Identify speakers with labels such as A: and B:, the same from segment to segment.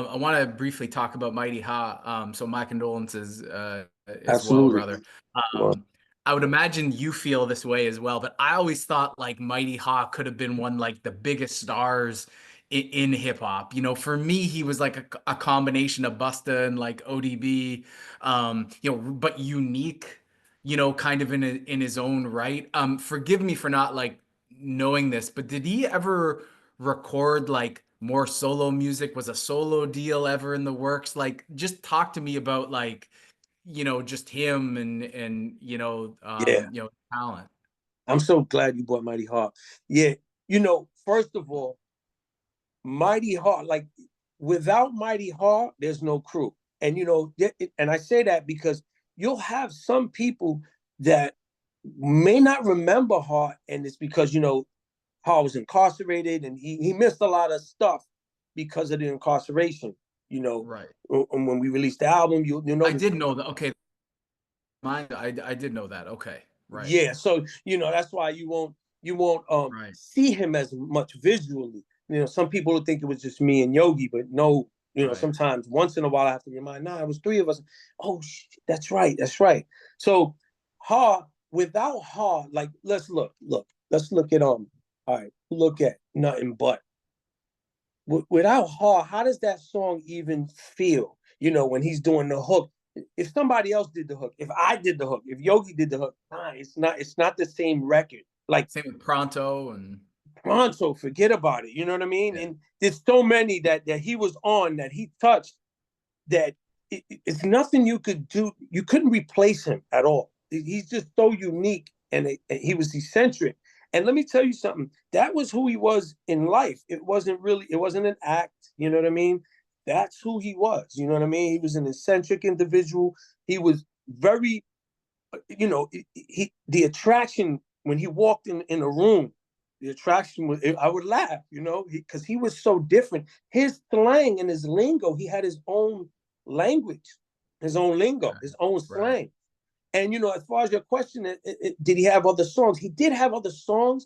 A: I want to briefly talk about Mighty Ha. So my condolences as well,
B: Absolutely.
A: brother.
B: Well,
A: I would imagine you feel this way as well, but I always thought like Mighty Ha could have been one like the biggest stars in hip hop. You know, for me, he was like a combination of Busta and like ODB, but unique, kind of in his own right. Forgive me for not like knowing this, but did he ever record like more solo music? Was a solo deal ever in the works? Like, just talk to me about like, just him and
B: yeah,
A: talent.
B: I'm so glad you brought Mighty Heart. Yeah, first of all, Mighty Heart, like without Mighty Heart, there's no crew. And and I say that because you'll have some people that may not remember Hart, and it's because Hart was incarcerated and he missed a lot of stuff because of the incarceration. You know,
A: Right.
B: when we released the album, you
A: I
B: notice.
A: did know that. Okay. I did know that. Okay. Right.
B: Yeah, so that's why you won't
A: Right.
B: see him as much visually. Some people would think it was just me and Yogi, but no.
A: Right.
B: Sometimes once in a while I have to remind, nah, it was three of us. Oh, that's right, that's right. So, without Ha, like let's look at all right, look at nothing but without Ha, how does that song even feel? When he's doing the hook, if somebody else did the hook, if I did the hook, if Yogi did the hook, nah, it's not the same record. Like
A: Same with Pronto and
B: Pronto, forget about it. You know what I mean?
A: yeah.
B: And there's so many that he was on, that he touched, that it's nothing you could do. You couldn't replace him at all. He's just so unique, and he was eccentric. And let me tell you something. That was who he was in life. It wasn't an act. You know what I mean? That's who he was. You know what I mean? He was an eccentric individual. He was very, the attraction when he walked in a room, the attraction was, I would laugh, because he was so different. His slang and his lingo, he had his own language, his own lingo,
A: Right.
B: his own
A: Right.
B: slang. And as far as your question, did he have other songs? He did have other songs.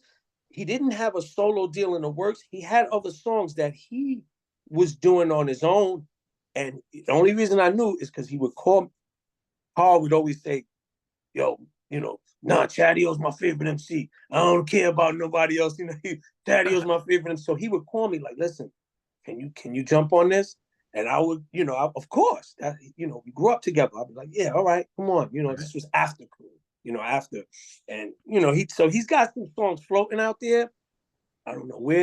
B: He didn't have a solo deal in the works. He had other songs that he was doing on his own. And the only reason I knew is because he would call. Paul would always say, "Yo, nah, Chadio's my favorite MC. I don't care about nobody else. Chadio's my favorite." So he would call me like, "Listen, can you jump on this?" And I would, of course, that we grew up together. I'd be like, "Yeah, all right, come on."
A: Right.
B: This was after Crew, after, and he's got some songs floating out there. I don't know where